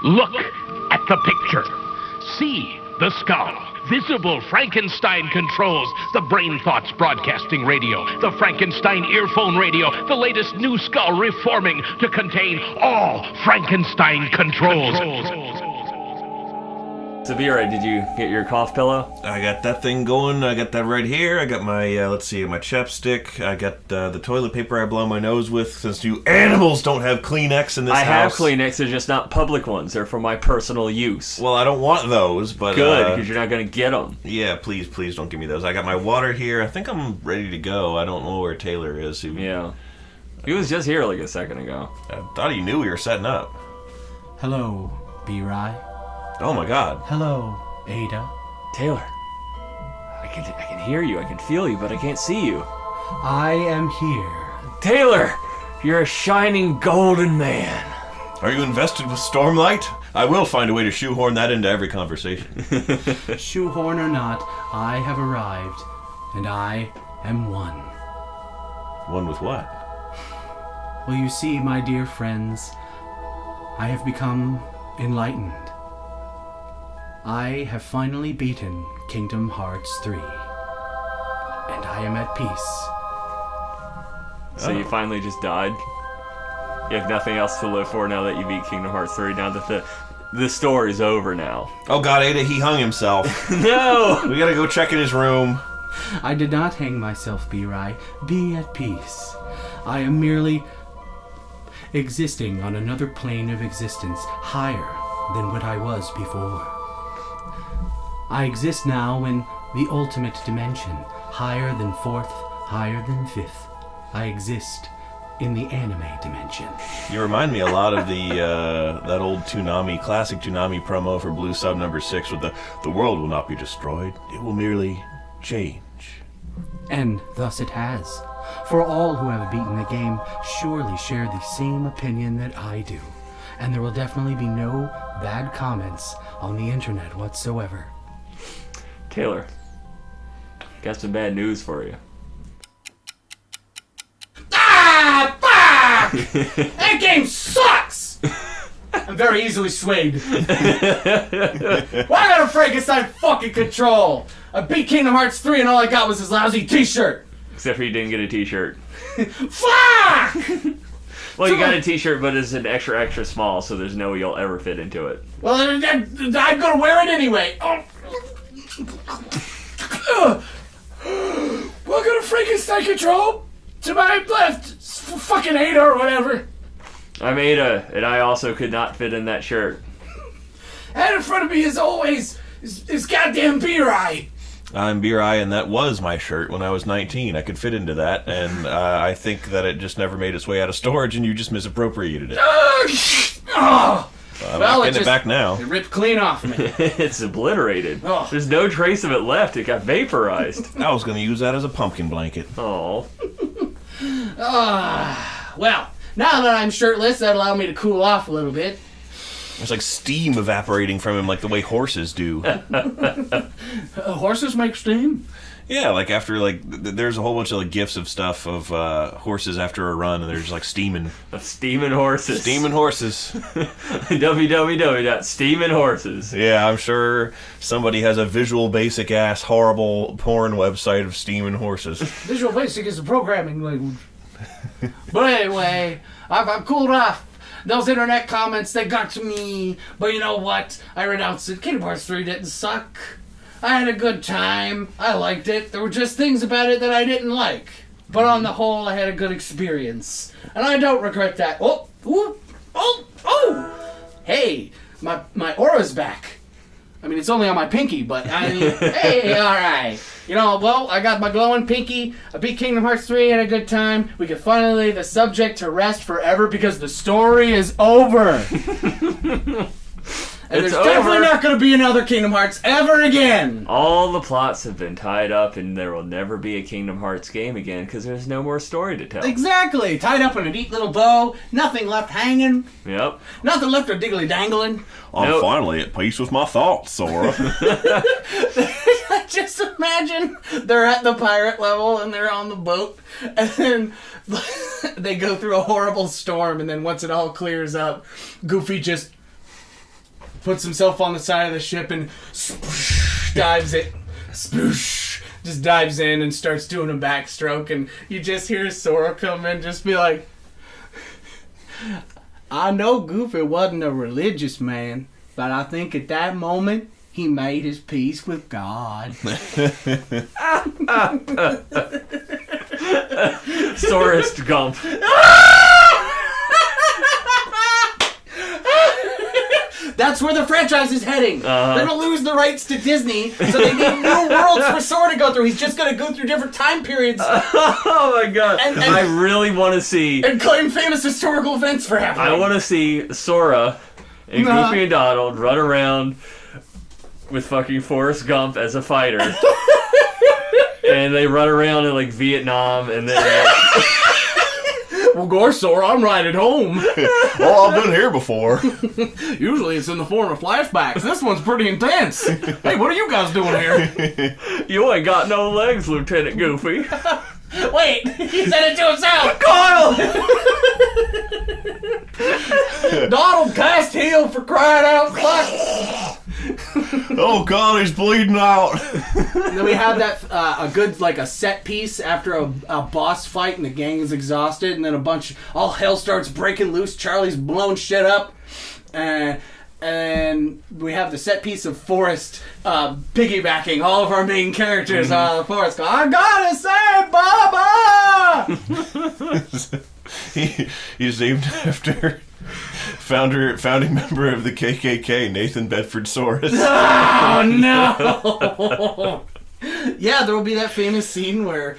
Look at the picture. See the skull. Visible Frankenstein controls. The Brain Thoughts broadcasting radio. The Frankenstein earphone radio. The latest new skull reforming to contain all Frankenstein controls. Severa, did you get your cough pillow? I got that thing going. I got that right here. I got my, my chapstick. I got the toilet paper I blow my nose with, since you animals don't have Kleenex in this house. I have Kleenex, they're just not public ones. They're for my personal use. Well, I don't want those, but... Good, because you're not going to get them. Yeah, please don't give me those. I got my water here. I think I'm ready to go. I don't know where Taylor is. Yeah. He was just here like a second ago. I thought he knew we were setting up. Hello, B-Rye. Oh my god. Hello, Ada. Taylor, I can hear you, I can feel you, but I can't see you. I am here. Taylor, you're a shining golden man. Are you invested with Stormlight? I will find a way to shoehorn that into every conversation. Shoehorn or not, I have arrived, and I am one. One with what? Well, you see, my dear friends, I have become enlightened. I have finally beaten Kingdom Hearts 3, and I am at peace. So you finally just died? You have nothing else to live for now that you beat Kingdom Hearts 3, now that the story's over now. Oh god, Ada, he hung himself. No! We gotta go check in his room. I did not hang myself, B-Rye. Be at peace. I am merely existing on another plane of existence, higher than what I was before. I exist now in the ultimate dimension, higher than fourth, higher than fifth. I exist in the anime dimension. You remind me a lot of that old classic Toonami promo for Blue Sub number 6 with the world will not be destroyed, it will merely change. And thus it has. For all who have beaten the game surely share the same opinion that I do. And there will definitely be no bad comments on the internet whatsoever. Taylor, got some bad news for you. Ah, fuck! That game sucks! I'm very easily swayed. Why got a Frankenstein fucking control? I beat Kingdom Hearts 3 and all I got was this lousy t-shirt. Except for you didn't get a t-shirt. Fuck! Well, you got a t-shirt, but it's an extra small, so there's no way you'll ever fit into it. Well, I'm gonna wear it anyway. Oh. What got a Frankenstein control? To my left, fucking Ada or whatever. I'm Ada, and I also could not fit in that shirt. And in front of me, as always, is goddamn B-Rye. I'm B-Rye, and that was my shirt when I was 19. I could fit into that, and I think that it just never made its way out of storage, and you just misappropriated it. I'm not getting it back now. It ripped clean off me. It's obliterated. Oh. There's no trace of it left. It got vaporized. I was going to use that as a pumpkin blanket. Oh. Well, now that I'm shirtless, that'll allow me to cool off a little bit. There's like steam evaporating from him like the way horses do. Horses make steam? Yeah, like after there's a whole bunch of gifs of stuff of horses after a run, and they're just like steaming. Steaming horses. Steaming horses. www.steamingHorses. Yeah, I'm sure somebody has a Visual Basic ass horrible porn website of steaming horses. Visual Basic is a programming language. But anyway, I've cooled off. Those internet comments, they got to me. But you know what? I renounced it. Kingdom Hearts 3 didn't suck. I had a good time. I liked it. There were just things about it that I didn't like. But on the whole, I had a good experience. And I don't regret that. Oh! Hey, my aura's back. I mean, it's only on my pinky, but I mean, hey, alright. You know, well, I got my glowing pinky. I beat Kingdom Hearts 3, had a good time. We can finally lay the subject to rest forever because the story is over. And there's definitely not going to be another Kingdom Hearts ever again. All the plots have been tied up, and there will never be a Kingdom Hearts game again because there's no more story to tell. Exactly. Tied up in a neat little bow. Nothing left hanging. Yep. Nothing left or diggly dangling. I'm finally at peace with my thoughts, Sora. Just imagine they're at the pirate level and they're on the boat, and then they go through a horrible storm, and then once it all clears up, Goofy just puts himself on the side of the ship and dives it. Sploosh. Just dives in and starts doing a backstroke, and you just hear Sora come in, just be like, I know Goofy wasn't a religious man, but I think at that moment he made his peace with God. Sorest Gump. That's where the franchise is heading. They're going to lose the rights to Disney, so they need new worlds for Sora to go through. He's just going to go through different time periods. Oh my god. And I really want to see... And claim famous historical events for happening. I want to see Sora and Goofy and Donald run around with fucking Forrest Gump as a fighter. And they run around in, like, Vietnam, and then... Well, go, Sora, I'm right at home. Well, I've been here before. Usually it's in the form of flashbacks. This one's pretty intense. Hey, what are you guys doing here? You ain't got no legs, Lieutenant Goofy. Wait, he said it to himself. Kyle! Donald cast heel for crying out loud. Oh God, he's bleeding out. And then we have that a good like a set piece after a boss fight, and the gang is exhausted, and then all hell starts breaking loose. Charlie's blowing shit up, and we have the set piece of Forrest piggybacking all of our main characters. Forrest going, I gotta say, Baba. He's named after founding member of the KKK, Nathan Bedford Soros. Oh no! Yeah, there will be that famous scene where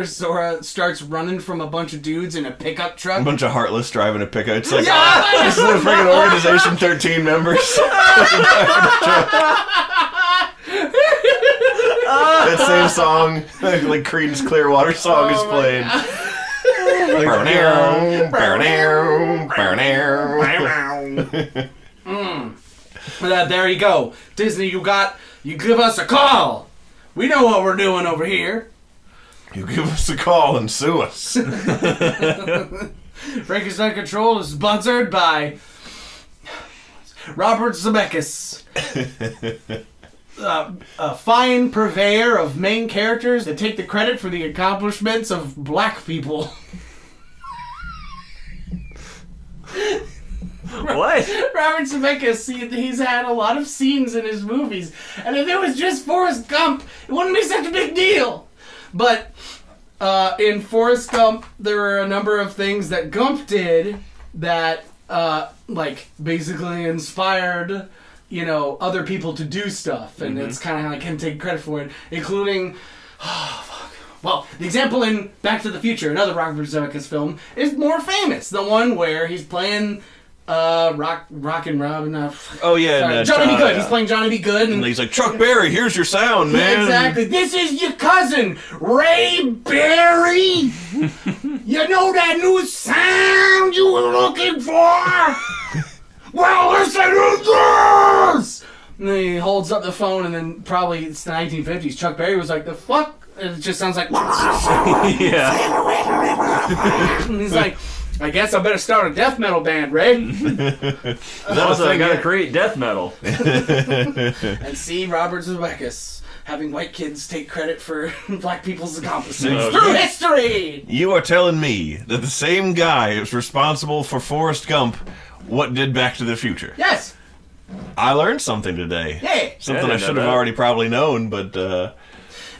Sora starts running from a bunch of dudes in a pickup truck. A bunch of heartless driving a pickup. It's like, this is the freaking Organization 13 members. That same song, like Creedence Clearwater song, is playing. There you go. Disney, you give us a call. We know what we're doing over here. You give us a call and sue us. Frankenstein Control is sponsored by Robert Zemeckis. A fine purveyor of main characters that take the credit for the accomplishments of black people. What? Robert Zemeckis, he's had a lot of scenes in his movies, and if it was just Forrest Gump, it wouldn't be such a big deal. But in Forrest Gump, there were a number of things that Gump did that, like, basically inspired, other people to do stuff, and it's kind of like him taking credit for it, including... Well, the example in Back to the Future, another Robert Zemeckis film, is more famous. The one where he's playing Rockin' Robin. Oh yeah, sorry, Johnny B. Good. He's playing Johnny B. Good, and he's like, Chuck Berry, here's your sound, man. Exactly. This is your cousin, Ray Berry. You know that new sound you were looking for? Well, listen to this. And then he holds up the phone, and then probably it's the 1950s. Chuck Berry was like, "The fuck." It just sounds like... Yeah. And he's like, I guess I better start a death metal band, Ray. Also, I gotta create death metal. And see Robert Zemeckis having white kids take credit for black people's accomplishments through history! You are telling me that the same guy is responsible for Forrest Gump did Back to the Future? Yes! I learned something today. Hey! Something I should have already probably known, but...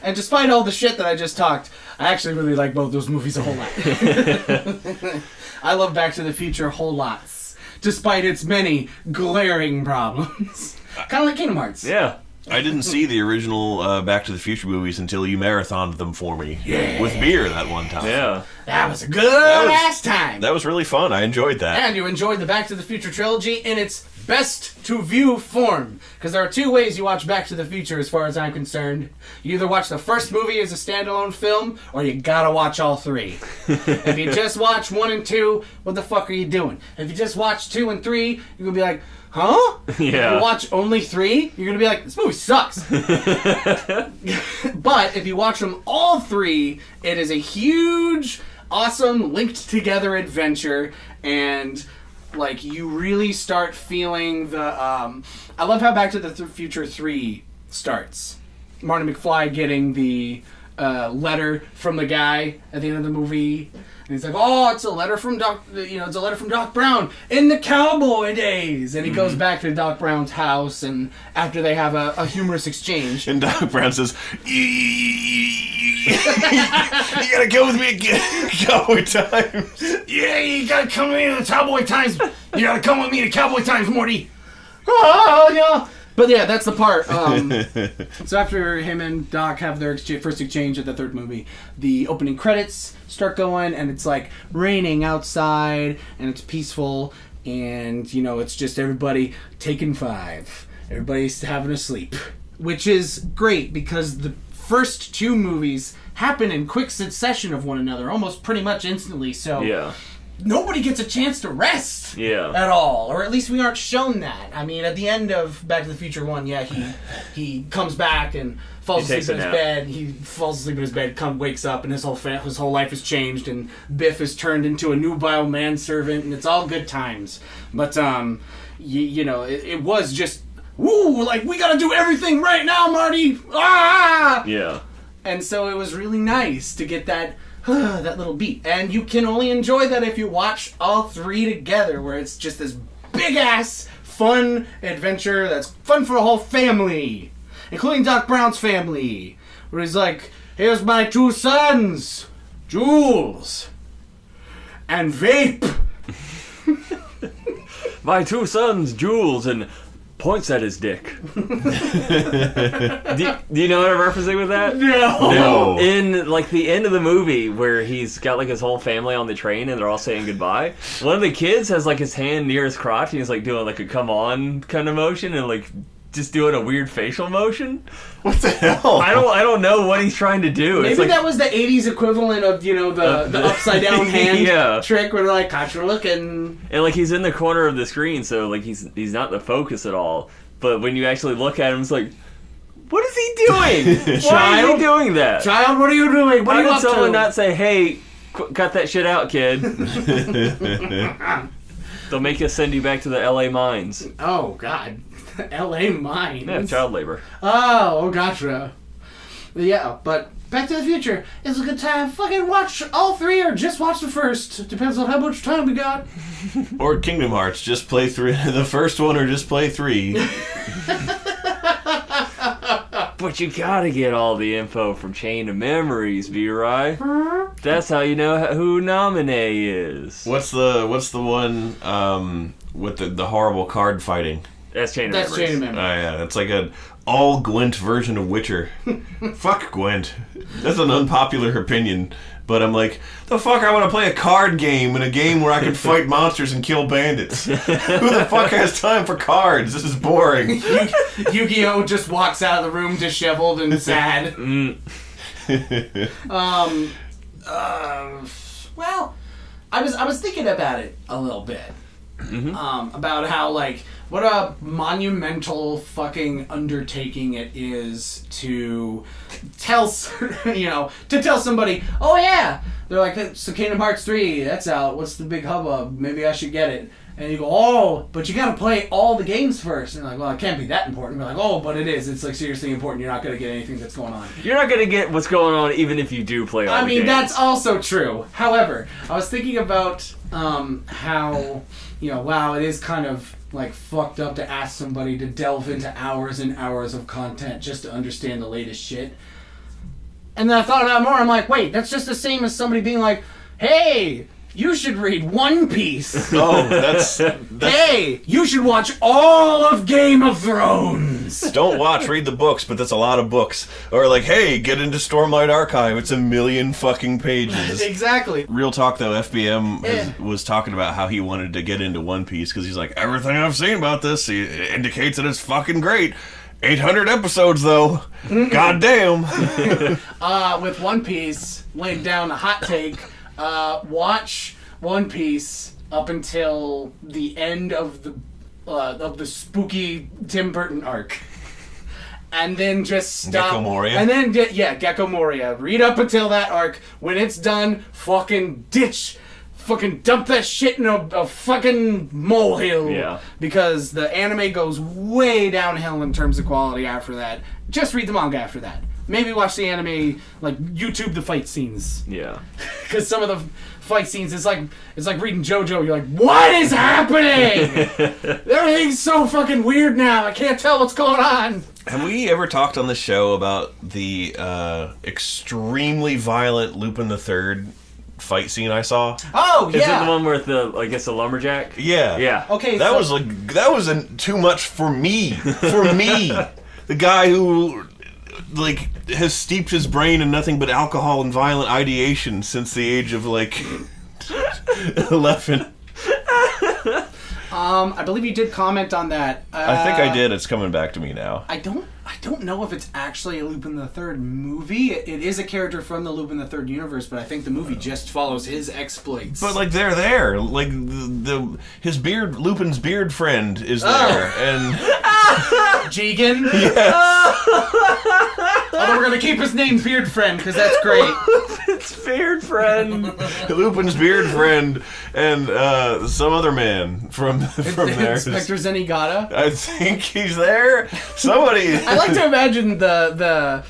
And despite all the shit that I just talked, I actually really like both those movies a whole lot. I love Back to the Future whole lots, despite its many glaring problems. Kind of like Kingdom Hearts. Yeah. I didn't see the original Back to the Future movies until you marathoned them for me with beer that one time. Yeah. That was a good ass time. That was really fun. I enjoyed that. And you enjoyed the Back to the Future trilogy in its best to view form. Because there are two ways you watch Back to the Future as far as I'm concerned. You either watch the first movie as a standalone film, or you gotta watch all three. If you just watch 1 and 2, what the fuck are you doing? If you just watch 2 and 3, you're gonna be like, huh? Yeah. If you watch only 3, you're gonna be like, this movie sucks. But if you watch them all 3, it is a huge, awesome, linked together adventure, and like you really start feeling the. I love how Back to the Future 3 starts. Marty McFly getting the letter from the guy at the end of the movie. And he's like, "Oh, it's a letter from it's a letter from Doc Brown in the cowboy days." And he goes back to Doc Brown's house, and after they have a humorous exchange, and Doc Brown says, "You gotta go with me again, Cowboy Times." "Yeah, you gotta come with me to the Cowboy Times. You gotta come with me to Cowboy Times, Morty." Oh, yeah. But yeah, that's the part. So after him and Doc have their first exchange at the third movie, the opening credits start going, and it's like raining outside, and it's peaceful, and it's just everybody taking 5. Everybody's having a sleep, which is great because the first 2 movies happen in quick succession of one another, almost pretty much instantly. So yeah. Nobody gets a chance to rest at all, or at least we aren't shown that. I mean, at the end of Back to the Future 1, he comes back and falls asleep in his bed. He falls asleep in his bed, wakes up, and his whole life has changed, and Biff is turned into a nubile manservant, and it's all good times. But it was just like we gotta do everything right now, Marty. Ah! Yeah. And so it was really nice to get that little beat. And you can only enjoy that if you watch all 3 together, where it's just this big-ass, fun adventure that's fun for the whole family, including Doc Brown's family, where he's like, "Here's my 2 sons, Jules and Vape." My 2 sons, Jules, and points at his dick. Do you know what I'm referencing with that? No. In like the end of the movie where he's got like his whole family on the train and they're all saying goodbye, one of the kids has like his hand near his crotch and he's like doing like a come on kind of motion and like just doing a weird facial motion. What the hell? I don't know what he's trying to do. Maybe that was the 80s equivalent of, the upside down hand trick where they're like, "Caught you looking." And like he's in the corner of the screen, so like he's not the focus at all. But when you actually look at him, it's like, what is he doing? Why is he doing that? Child, what are you doing? What are you up to? How did someone not say, "Hey, cut that shit out, kid"? They'll make us send you back to the LA mines. Oh, God. LA mines? Yeah, child labor. Oh, gotcha. Yeah, but Back to the Future is a good time. Fucking watch all 3 or just watch the first. Depends on how much time we got. Or Kingdom Hearts, just play the first one or just play 3. But you gotta get all the info from Chain of Memories, B-Ry. That's how you know who Nominee is. What's the one with the horrible card fighting? That's Chain of Memories. Chain of Memories. Oh yeah, it's like an all Gwent version of Witcher. Fuck Gwent. That's an unpopular opinion, but I'm like, the fuck, I want to play a card game in a game where I can fight monsters and kill bandits. Who the fuck has time for cards? This is boring. Yu-Gi-Oh! Just walks out of the room disheveled and sad. Well, I was thinking about it a little bit. About how, like, what a monumental fucking undertaking it is to tell somebody, "Oh yeah," they're like, "So Kingdom Hearts 3, that's out. What's the big hubbub? Maybe I should get it." And you go, "Oh, but you gotta play all the games first." And they're like, "Well, it can't be that important." They're like, "Oh, but it is. It's like seriously important. You're not gonna get anything that's going on." You're not gonna get what's going on even if you do play all the games. That's also true. However, I was thinking about how, wow, it is kind of like fucked up to ask somebody to delve into hours and hours of content just to understand the latest shit. And then I thought about it more. I'm like, wait, that's just the same as somebody being like, "Hey, you should read One Piece." Oh, that's "Hey, you should watch all of Game of Thrones." Don't watch, read the books, but that's a lot of books. Or like, "Hey, get into Stormlight Archive. It's 1,000,000 fucking pages." Exactly. Real talk though, FBM was talking about how he wanted to get into One Piece because he's like, "Everything I've seen about this indicates that it's fucking great. 800 episodes though. God damn." With One Piece, laid down a hot take. Watch One Piece up until the end of the spooky Tim Burton arc, and then just stop. Gecko Moria. And then Gecko Moria. Read up until that arc. When it's done, fucking ditch fucking dump that shit in a fucking molehill. Yeah. Because the anime goes way downhill in terms of quality after that. Just read the manga after that. Maybe watch the anime, like YouTube the fight scenes. Yeah. Because some of the fight scenes, it's like reading JoJo. You're like, what is happening? Everything's so fucking weird now. I can't tell what's going on. Have we ever talked on the show about the extremely violent Lupin III fight scene I saw? Oh, yeah. Is it the one with the lumberjack? Yeah. Yeah. Okay, That was too much for me. For me. The guy who has steeped his brain in nothing but alcohol and violent ideation since the age of 11. I believe you did comment on that. I think I did. It's coming back to me now. I don't know if it's actually a Lupin the Third movie. It is a character from the Lupin the Third universe, but I think the movie just follows his exploits. But they're there. Lupin's beard friend is there, and Jigen. yes. Although we're gonna keep his name Beard Friend because that's great. It's Beard Friend. Lupin's beard friend and some other man from there. Inspector Zenigata. I think he's there. Somebody. I like to imagine the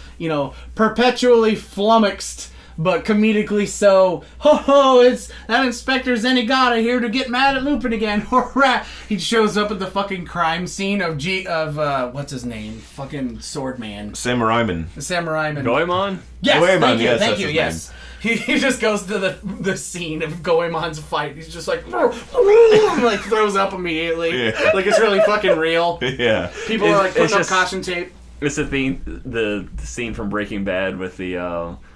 perpetually flummoxed but comedically so. Ho ho! It's that Inspector Zenigata here to get mad at Lupin again. Hurrah! He shows up at the fucking crime scene of what's his name? Fucking Swordman. Samuraiman. Samuraiman. Goemon? Yes, Goemon, thank you, yes, thank that's you, his yes. He just goes to the scene of Goemon's fight. He's just like throws up immediately. Yeah. Like it's really fucking real. Yeah. People are like putting up just caution tape. It's the scene from Breaking Bad with the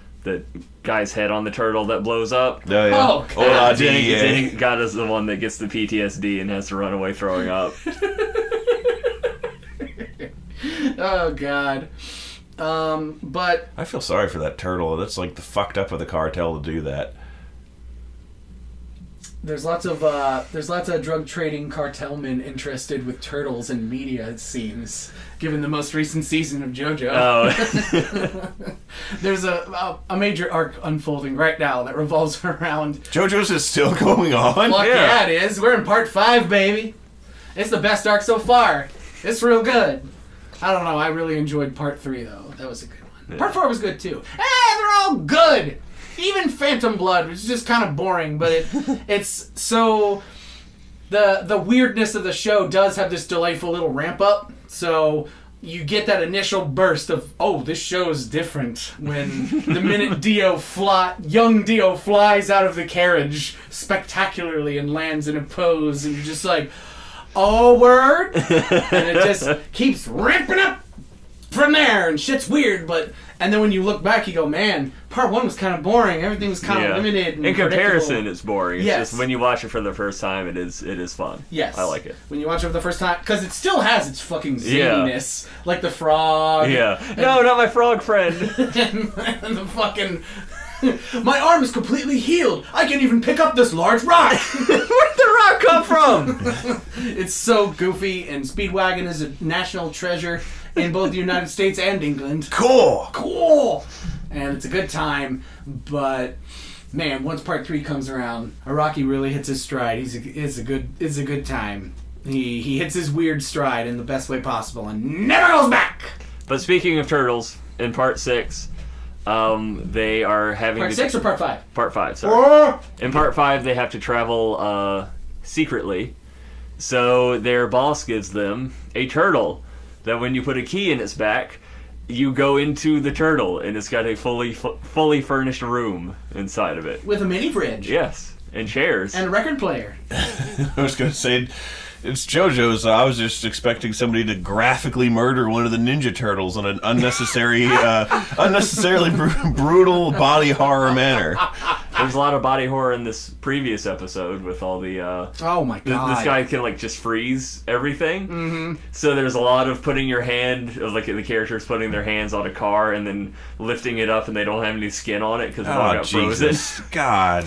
guy's head on the turtle that blows up. Oh, yeah. Oh, God. Zenigata is the one that gets the PTSD and has to run away throwing up. Oh, God. But I feel sorry for that turtle. That's the fucked up of the cartel to do that. there's lots of drug trading cartel men interested with turtles in media, it seems, given the most recent season of JoJo. Oh. There's a major arc unfolding right now that revolves around... JoJo's is still going on? Fuck yeah, it is. We're in part 5, baby. It's the best arc so far. It's real good. I don't know. I really enjoyed part 3, though. That was a good one. Yeah. Part 4 was good, too. They're all good. Even Phantom Blood, which is just kind of boring, but it's so... The weirdness of the show does have this delightful little ramp-up, so... You get that initial burst of, oh, this show's different, when the minute young Dio flies out of the carriage spectacularly and lands in a pose, and you're just like, oh, word? And it just keeps ramping up from there, and shit's weird, and then when you look back, you go, man, part 1 was kind of boring. Everything was kind of limited and in comparison, predictable. it's boring. It's just when you watch it for the first time, it is fun. Yes. I like it. When you watch it for the first time, because it still has its fucking zaniness. Like the frog. Yeah. No, not my frog friend. and the fucking... My arm is completely healed. I can even pick up this large rock. Where'd the rock come from? It's so goofy, and Speedwagon is a national treasure in both the United States and England. Cool! And it's a good time, but man, once part 3 comes around, Araki really hits his stride. It's a good time. He hits his weird stride in the best way possible and never goes back. But speaking of turtles, in part 6, they are having part 6 or part 5? Part 5, sorry. In part 5, they have to travel secretly. So their boss gives them a turtle that when you put a key in its back, you go into the turtle, and it's got a fully furnished room inside of it. With a mini fridge. Yes, and chairs. And a record player. I was going to say, it's JoJo's. I was just expecting somebody to graphically murder one of the Ninja Turtles in an unnecessarily brutal body horror manner. There's a lot of body horror in this previous episode with all the... oh my god. This guy can, just freeze everything. Mm-hmm. So there's a lot of putting your hand... the characters putting their hands on a car and then lifting it up and they don't have any skin on it because it all got Jesus. frozen. God.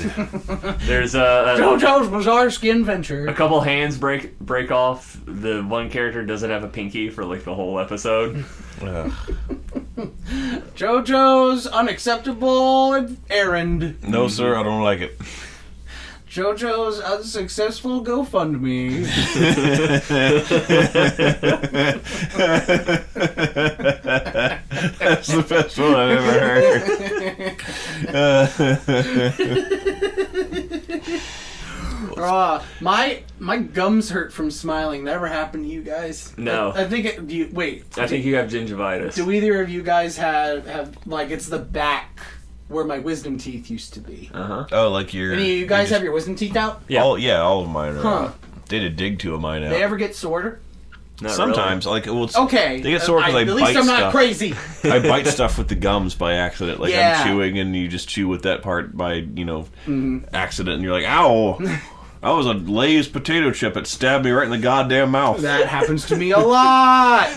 There's JoJo's Bizarre Skin Venture. a couple hands break off. The one character doesn't have a pinky for, the whole episode. JoJo's Unacceptable Errand. No, sir, I don't like it. JoJo's unsuccessful GoFundMe. That's the best one I've ever heard. My gums hurt from smiling. That ever happened to you guys? No. I think it. Wait. I think you have gingivitis. Do either of you guys have like it's the back where my wisdom teeth used to be? Oh, like your... Any of you guys have your wisdom teeth out? Yeah. All of mine are Huh. out. They did dig two of mine out. They ever get sorter? Not Sometimes, like, well, it's, Okay. they get sore because I at bite least I'm not stuff. crazy. I bite stuff with the gums by accident. Like, Yeah. I'm chewing and you just chew with that part by, accident, and you're like, ow! That was a Lay's potato chip. It stabbed me right in the goddamn mouth. That happens to me a lot.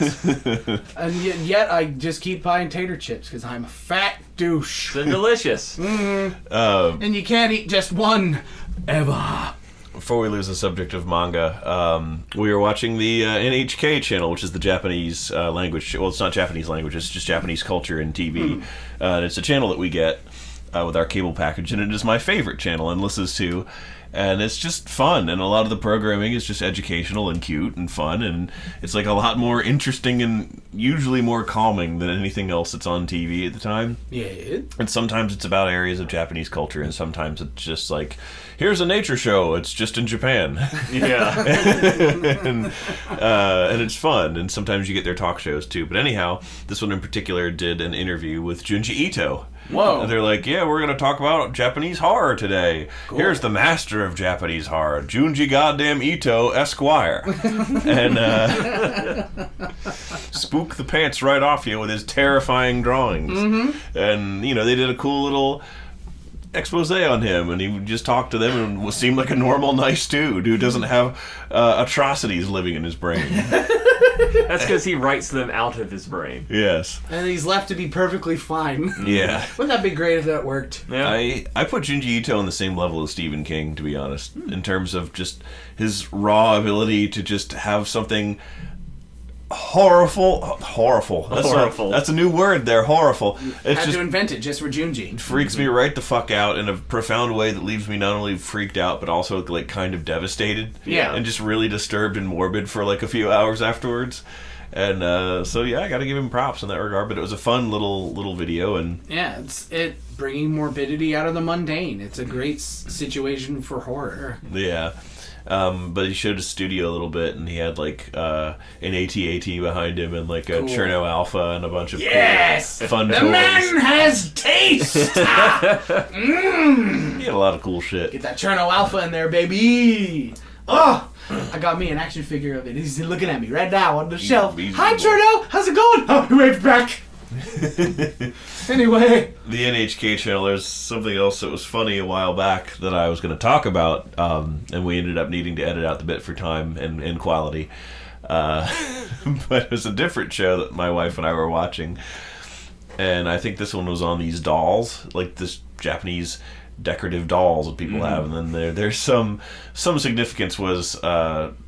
And yet I just keep buying tater chips because I'm a fat douche. They're delicious. And you can't eat just one ever. Before we lose the subject of manga, we were watching the NHK channel, which is the Japanese language. Well, it's not Japanese language; it's just Japanese culture and TV. And it's a channel that we get with our cable package, and it is my favorite channel and listens to. And it's just fun, and a lot of the programming is just educational and cute and fun, and it's like a lot more interesting and usually more calming than anything else that's on TV at the time. Yeah. And sometimes it's about areas of Japanese culture, and sometimes it's just like, here's a nature show, it's just in Japan. Yeah. and it's fun, and sometimes you get their talk shows too. But anyhow, this one in particular did an interview with Junji Ito. Whoa. And they're like, yeah, we're going to talk about Japanese horror today. Cool. Here's the master of Japanese horror, Junji goddamn Ito, Esquire. And spook the pants right off you with his terrifying drawings. And, they did a cool little expose on him, and he just talked to them and seemed like a normal, nice dude who doesn't have atrocities living in his brain. That's because he writes them out of his brain. Yes. And he's left to be perfectly fine. Yeah. Wouldn't that be great if that worked? Yeah. I put Junji Ito on the same level as Stephen King, to be honest, in terms of just his raw ability to just have something horrible. That's a new word there, horrible. It's Had just to invent it just for Junji. freaks me right the fuck out in a profound way that leaves me not only freaked out but also like kind of devastated. Yeah. And just really disturbed and morbid for like a few hours afterwards. And so yeah, I got to give him props in that regard. But it was a fun little video, and Yeah, it's bringing morbidity out of the mundane. It's a great situation for horror. yeah. But he showed his studio a little bit, and he had like an AT-AT behind him, and like a Cool. Cherno Alpha, and a bunch of Yes! cool, fun The toys. man has taste! He had a lot of cool shit. Get that Cherno Alpha in there, baby! Oh! I got me an action figure of it. He's looking at me right now on the shelf. he's- Hi, Cherno! How's it going? Oh, he waved back! Anyway. The NHK channel, there's something else that was funny a while back that I was going to talk about, and we ended up needing to edit out the bit for time and quality. But it was a different show that my wife and I were watching, and I think this one was on these dolls, like this Japanese decorative dolls that people have, and then there's some significance was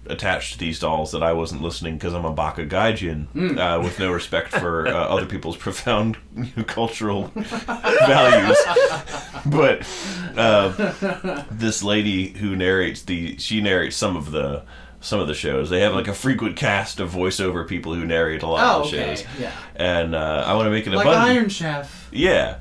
attached to these dolls that I wasn't listening because I'm a Baka Gaijin with no respect for other people's profound cultural values. But this lady who narrates some of the shows. They have like a frequent cast of voiceover people who narrate a lot of the shows. Yeah. And I want to make it Like abundant. Iron Chef. Yeah.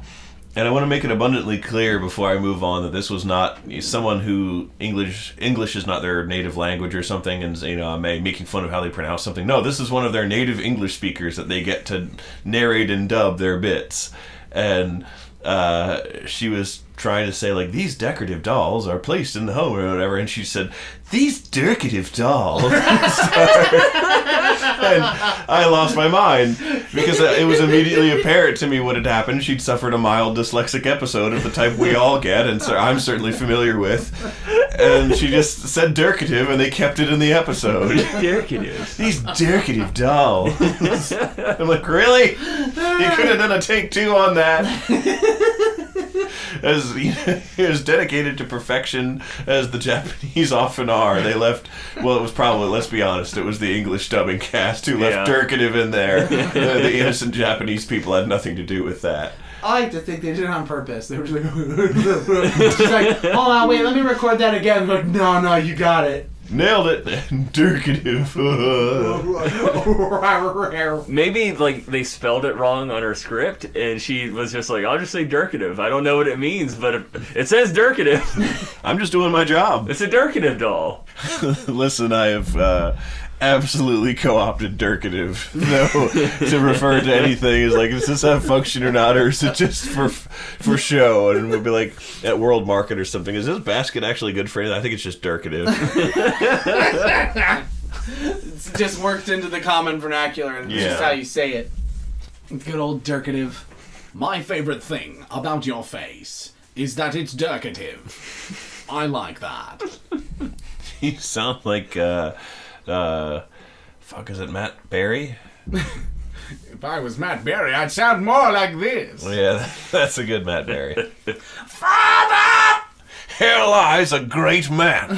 And I want to make it abundantly clear before I move on that this was not someone who English is not their native language or something, and I'm making fun of how they pronounce something. No, this is one of their native English speakers that they get to narrate and dub their bits. And she was trying to say, like, these decorative dolls are placed in the home or whatever, and she said, these decorative dolls. And I lost my mind because it was immediately apparent to me what had happened. She'd suffered a mild dyslexic episode of the type we all get, and so I'm certainly familiar with. And she just said "dercative," and they kept it in the episode. Dercative. These decorative dolls. I'm like, really? You could have done a take two on that. As dedicated to perfection as the Japanese often are. They left, well, it was probably, let's be honest, it was the English dubbing cast who left Yeah. dercative in there. The innocent Japanese people had nothing to do with that. I like to think they did it on purpose. They were just like, she's like, hold on, wait, let me record that again. Like, no, you got it. Nailed it. Durkative. Maybe like they spelled it wrong on her script, and she was just like, "I'll just say Durkative. I don't know what it means, but it says Durkative. I'm just doing my job. It's a Durkative doll." Listen, I have absolutely co-opted Durkative. No, to refer to anything is like, does this have function or not, or is it just for show? And we'll be like at World Market or something. Is this basket actually good for anything? I think it's just Durkative. It's just worked into the common vernacular, and it's just how you say it. Good old Durkative. My favorite thing about your face is that it's Durkative. I like that. You sound like fuck, is it Matt Berry? If I was Matt Berry, I'd sound more like this. Well, yeah, that's a good Matt Berry. Father! Here lies a great man.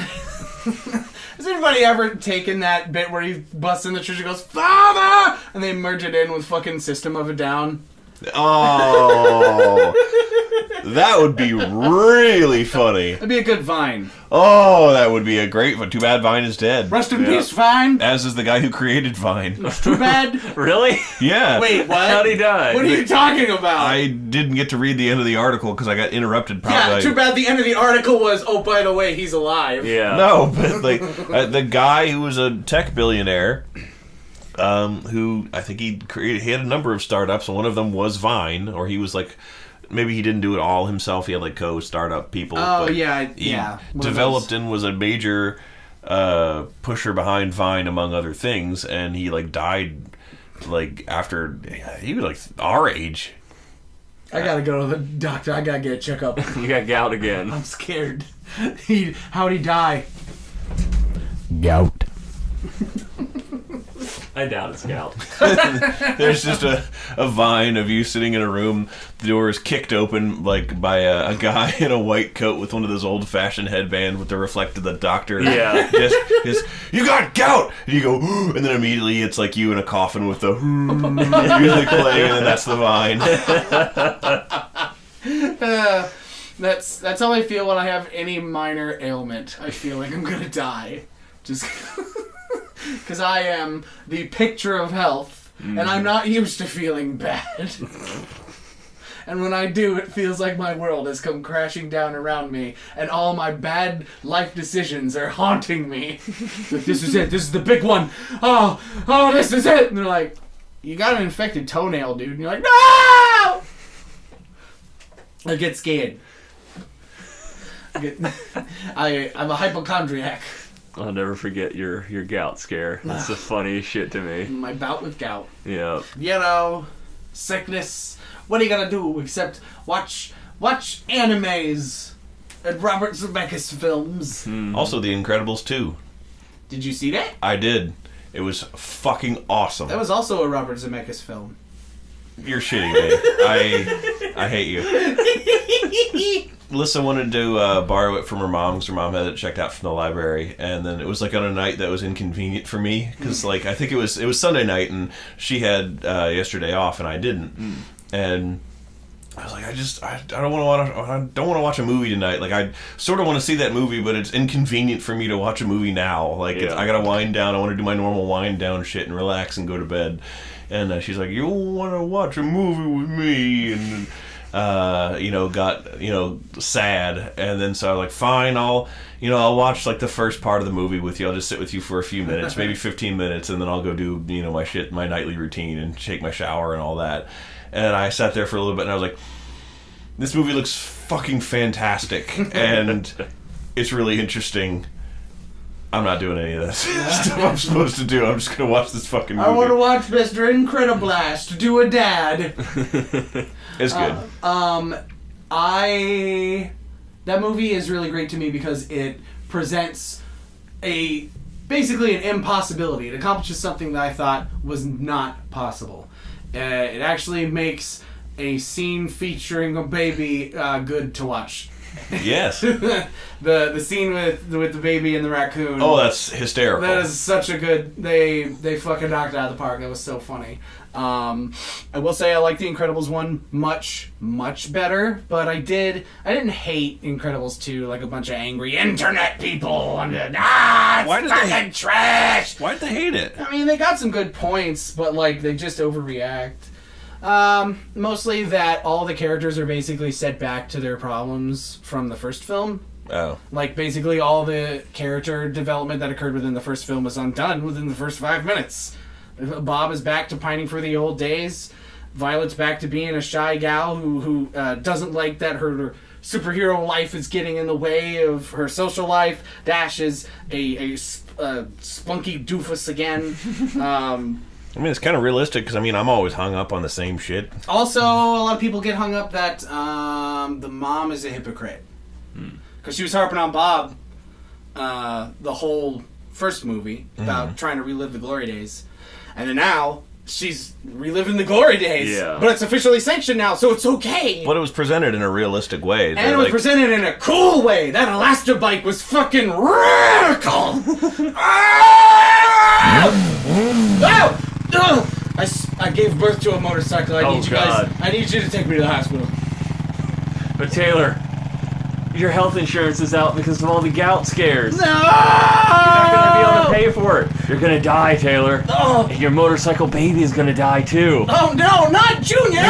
Has anybody ever taken that bit where he busts in the church and goes, Father! And they merge it in with fucking System of a Down? Oh, that would be really funny. That'd be a good Vine. Oh, that would be a great one. Too bad Vine is dead. Rest in peace, Vine. As is the guy who created Vine. Too bad. Really? Yeah. Wait, what? How'd he die? What are you talking about? I didn't get to read the end of the article because I got interrupted. Probably. Yeah, too bad the end of the article was, oh, by the way, he's alive. Yeah. No, but like the guy who was a tech billionaire, who I think he had a number of startups, and one of them was Vine, or he was like, maybe he didn't do it all himself. He had like co-startup people. Oh, but yeah. He developed and was a major pusher behind Vine, among other things, and he like died like after he was like our age. I gotta go to the doctor. I gotta get a checkup. You got gout again. I'm scared. How'd he die? Gout. I doubt it's gout. There's just a vine of you sitting in a room, the door is kicked open like by a guy in a white coat with one of those old-fashioned headbands with the reflected the doctor. Yeah. Just, you got gout! And you go, and then immediately it's like you in a coffin with the music playing, and then that's the vine. That's how I feel when I have any minor ailment. I feel like I'm gonna die. Just because I am the picture of health, and I'm not used to feeling bad. And when I do, it feels like my world has come crashing down around me, and all my bad life decisions are haunting me. Like, this is it. This is the big one. Oh, this is it. And they're like, you got an infected toenail, dude. And you're like, no! I get scared. I'm a hypochondriac. I'll never forget your gout scare. That's the funniest shit to me. My bout with gout. Yeah. You know, sickness. What are you gonna do except watch animes and Robert Zemeckis films? Also, The Incredibles 2. Did you see that? I did. It was fucking awesome. That was also a Robert Zemeckis film. You're shitting me. I hate you. Melissa wanted to borrow it from her mom because her mom had it checked out from the library, and then it was like on a night that was inconvenient for me because like I think it was Sunday night and she had yesterday off and I didn't, and I was like I don't want to watch a movie tonight. Like I sort of want to see that movie, but it's inconvenient for me to watch a movie now. Like I gotta wind down. I want to do my normal wind down shit and relax and go to bed. And she's like, you want to watch a movie with me? And got sad, and then so I was like, fine, I'll watch like the first part of the movie with you. I'll just sit with you for a few minutes, maybe 15 minutes, and then I'll go do my nightly routine and take my shower and all that. And I sat there for a little bit, and I was like, this movie looks fucking fantastic, and it's really interesting. I'm not doing any of this stuff I'm supposed to do. I'm just gonna watch this fucking movie. I want to watch Mr. Incrediblast do a dad. It's good. That movie is really great to me because it presents basically an impossibility. It accomplishes something that I thought was not possible. It actually makes a scene featuring a baby good to watch. Yes. The scene with the baby and the raccoon. Oh, that's hysterical. That is such a good. They fucking knocked it out of the park. That was so funny. I will say I like the Incredibles 1 much better, but I didn't hate Incredibles 2 like a bunch of angry internet people. It's fucking trash. Why did they hate it? I mean, they got some good points, but like they just overreact. Mostly that all the characters are basically set back to their problems from the first film. Oh. Like, basically all the character development that occurred within the first film was undone within the first 5 minutes. Bob is back to pining for the old days. Violet's back to being a shy gal who doesn't like that her superhero life is getting in the way of her social life. Dash is a spunky doofus again. I mean, it's kind of realistic because, I mean, I'm always hung up on the same shit. Also, a lot of people get hung up that the mom is a hypocrite. Because she was harping on Bob the whole first movie about trying to relive the glory days. And then now, she's reliving the glory days. Yeah. But it's officially sanctioned now, so it's okay. But it was presented in a realistic way. And it was presented in a cool way. That Elastabike was fucking radical. I gave birth to a motorcycle. I need you to take me to the hospital. But Taylor, your health insurance is out because of all the gout scares. No! You're not going to be able to pay for it. You're going to die, Taylor. Oh. And your motorcycle baby is going to die, too. Oh, no, not Junior!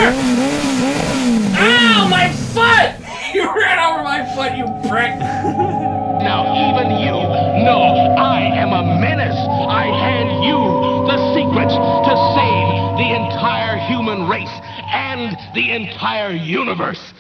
Ow, my foot! You ran over my foot, you prick! Now even you know I am a menace. I hand you the secrets to save the entire human race and the entire universe.